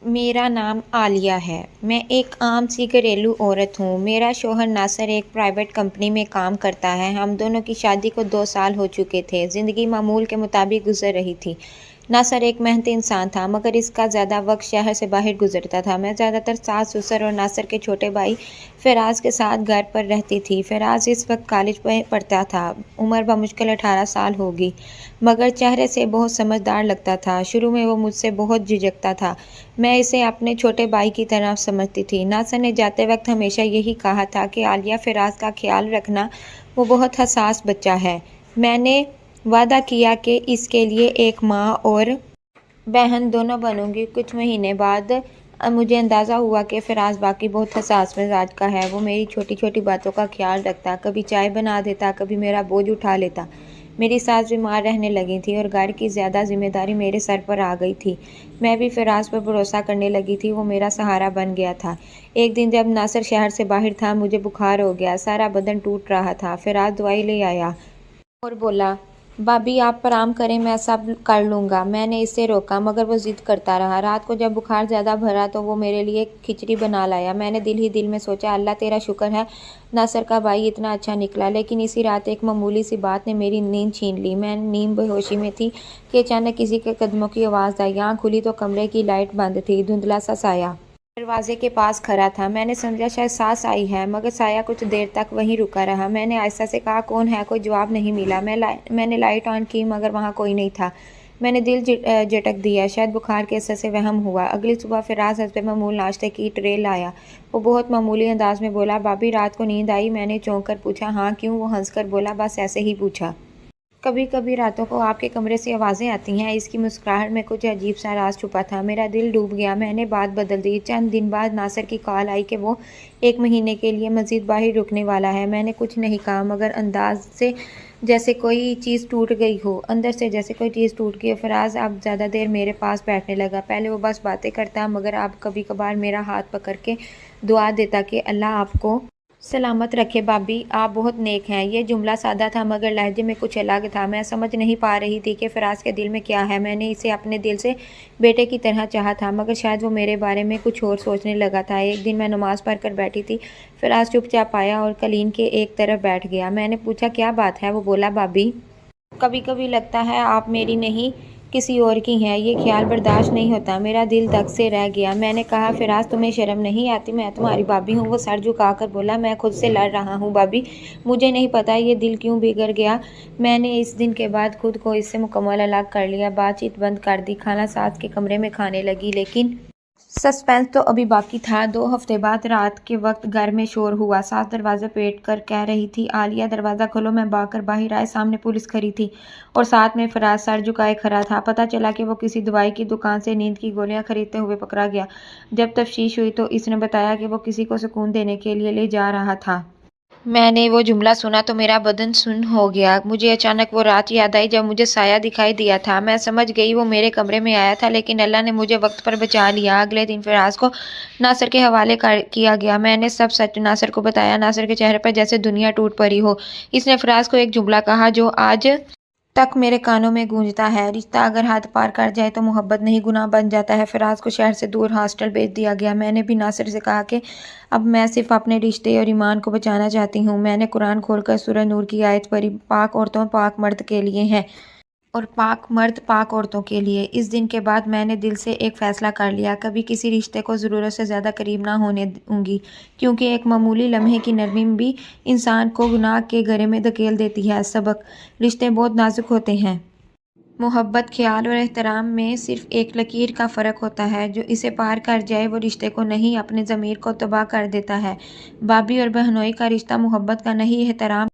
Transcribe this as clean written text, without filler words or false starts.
میرا نام عالیہ ہے۔ میں ایک عام سی گھریلو عورت ہوں۔ میرا شوہر ناصر ایک پرائیویٹ کمپنی میں کام کرتا ہے۔ ہم دونوں کی شادی کو 2 سال ہو چکے تھے۔ زندگی معمول کے مطابق گزر رہی تھی۔ ناصر ایک محنتی انسان تھا مگر اس کا زیادہ وقت شہر سے باہر گزرتا تھا۔ میں زیادہ تر ساس سسر اور ناصر کے چھوٹے بھائی فراز کے ساتھ گھر پر رہتی تھی۔ فراز اس وقت کالج میں پڑھتا تھا۔ عمر بمشکل 18 سال ہوگی مگر چہرے سے بہت سمجھدار لگتا تھا۔ شروع میں وہ مجھ سے بہت جھجکتا تھا۔ میں اسے اپنے چھوٹے بھائی کی طرح سمجھتی تھی۔ ناصر نے جاتے وقت ہمیشہ یہی کہا تھا کہ عالیہ فراز کا خیال رکھنا، وہ بہت حساس بچہ ہے۔ میں نے وعدہ کیا کہ اس کے لیے ایک ماں اور بہن دونوں بنوں گی۔ کچھ مہینے بعد مجھے اندازہ ہوا کہ فراز باقی بہت حساس مزاج کا ہے۔ وہ میری چھوٹی چھوٹی باتوں کا خیال رکھتا، کبھی چائے بنا دیتا، کبھی میرا بوجھ اٹھا لیتا۔ میری ساس بیمار رہنے لگی تھی اور گھر کی زیادہ ذمہ داری میرے سر پر آ گئی تھی۔ میں بھی فراز پر بھروسہ کرنے لگی تھی۔ وہ میرا سہارا بن گیا تھا۔ ایک دن جب ناصر شہر سے باہر تھا، مجھے بخار ہو گیا، سارا بدن ٹوٹ رہا تھا۔ فراز دوائی لے آیا اور بولا، بھابی آپ آرام کریں، میں سب کر لوں گا۔ میں نے اسے روکا مگر وہ ضد کرتا رہا۔ رات کو جب بخار زیادہ بڑھا تو وہ میرے لیے کھچڑی بنا لایا۔ میں نے دل ہی دل میں سوچا، اللہ تیرا شکر ہے ناصر کا بھائی اتنا اچھا نکلا۔ لیکن اسی رات ایک معمولی سی بات نے میری نیند چھین لی۔ میں نیم بے ہوشی میں تھی کہ اچانک کسی کے قدموں کی آواز آئی۔ آنکھ کھلی تو کمرے کی لائٹ بند تھی۔ دھندلا سا سایہ دروازے کے پاس کھڑا تھا۔ میں نے سمجھا شاید ساس آئی ہے مگر سایہ کچھ دیر تک وہیں رکا رہا۔ میں نے آہستہ سے کہا، کون ہے؟ کوئی جواب نہیں ملا۔ میں نے لائٹ آن کی مگر وہاں کوئی نہیں تھا۔ میں نے دل جھٹک دیا، شاید بخار کے اثر سے وہم ہوا۔ اگلی صبح فراز حسب معمول ناشتے کی ٹرے لایا۔ وہ بہت معمولی انداز میں بولا، بھابی رات کو نیند آئی؟ میں نے چونک کر پوچھا، ہاں کیوں؟ وہ ہنس کر بولا، بس ایسے ہی پوچھا۔ کبھی کبھی راتوں کو آپ کے کمرے سے آوازیں آتی ہیں۔ اس کی مسکراہٹ میں کچھ عجیب سا راز چھپا تھا۔ میرا دل ڈوب گیا۔ میں نے بات بدل دی۔ چند دن بعد ناصر کی کال آئی کہ وہ 1 مہینے کے لیے مزید باہر رکنے والا ہے۔ میں نے کچھ نہیں کہا مگر انداز سے جیسے کوئی چیز ٹوٹ گئی ہو، اندر سے جیسے کوئی چیز ٹوٹ گئی ہو۔ فراز اب زیادہ دیر میرے پاس بیٹھنے لگا۔ پہلے وہ بس باتیں کرتا مگر اب کبھی کبھار میرا ہاتھ پکڑ کے دعا دیتا کہ اللہ آپ کو سلامت رکھے بھابی، آپ بہت نیک ہیں۔ یہ جملہ سادہ تھا مگر لہجے میں کچھ الگ تھا۔ میں سمجھ نہیں پا رہی تھی کہ فراز کے دل میں کیا ہے۔ میں نے اسے اپنے دل سے بیٹے کی طرح چاہا تھا مگر شاید وہ میرے بارے میں کچھ اور سوچنے لگا تھا۔ ایک دن میں نماز پڑھ کر بیٹھی تھی۔ فراز چپ چاپ آیا اور قالین کے ایک طرف بیٹھ گیا۔ میں نے پوچھا، کیا بات ہے؟ وہ بولا، بھابی کبھی کبھی لگتا ہے آپ میری نہیں کسی اور کی ہیں۔ یہ خیال برداشت نہیں ہوتا۔ میرا دل دھک سے رہ گیا۔ میں نے کہا، فراز تمہیں شرم نہیں آتی؟ میں تمہاری بھابی ہوں۔ وہ سر جھکا کر بولا، میں خود سے لڑ رہا ہوں بھابی، مجھے نہیں پتا یہ دل کیوں بگڑ گیا۔ میں نے اس دن کے بعد خود کو اس سے مکمل الگ کر لیا، بات چیت بند کر دی۔ کھانا ساس کے کمرے میں کھانے لگی لیکن سسپینس تو ابھی باقی تھا۔ 2 ہفتے بعد رات کے وقت گھر میں شور ہوا۔ ساس دروازہ پیٹ کر کہہ رہی تھی، عالیہ دروازہ کھولو۔ میں بھاگ کر باہر آئے، سامنے پولیس کھڑی تھی اور ساتھ میں فراز سر جھکائے کھڑا تھا۔ پتہ چلا کہ وہ کسی دوائی کی دکان سے نیند کی گولیاں خریدتے ہوئے پکڑا گیا۔ جب تفتیش ہوئی تو اس نے بتایا کہ وہ کسی کو سکون دینے کے لیے لے جا رہا تھا۔ میں نے وہ جملہ سنا تو میرا بدن سن ہو گیا۔ مجھے اچانک وہ رات یاد آئی جب مجھے سایہ دکھائی دیا تھا۔ میں سمجھ گئی وہ میرے کمرے میں آیا تھا لیکن اللہ نے مجھے وقت پر بچا لیا۔ اگلے دن فراز کو ناصر کے حوالے کیا گیا۔ میں نے سب سچ ناصر کو بتایا۔ ناصر کے چہرے پر جیسے دنیا ٹوٹ پڑی ہو۔ اس نے فراز کو ایک جملہ کہا جو آج تک میرے کانوں میں گونجتا ہے، رشتہ اگر حد پار کر جائے تو محبت نہیں گناہ بن جاتا ہے۔ فراز کو شہر سے دور ہاسٹل بھیج دیا گیا۔ میں نے بھی ناصر سے کہا کہ اب میں صرف اپنے رشتے اور ایمان کو بچانا چاہتی ہوں۔ میں نے قرآن کھول کر سورہ نور کی آیت پڑھی، پاک عورتوں پاک مرد کے لیے ہیں اور پاک مرد پاک عورتوں کے لیے۔ اس دن کے بعد میں نے دل سے ایک فیصلہ کر لیا، کبھی کسی رشتے کو ضرورت سے زیادہ قریب نہ ہونے دوں گی، کیونکہ ایک معمولی لمحے کی نرمی بھی انسان کو گناہ کے گہرے میں دھکیل دیتی ہے۔ سبق: رشتے بہت نازک ہوتے ہیں۔ محبت، خیال اور احترام میں صرف ایک لکیر کا فرق ہوتا ہے۔ جو اسے پار کر جائے وہ رشتے کو نہیں، اپنے ضمیر کو تباہ کر دیتا ہے۔ بھابی اور بہنوئی کا رشتہ محبت کا نہیں، احترام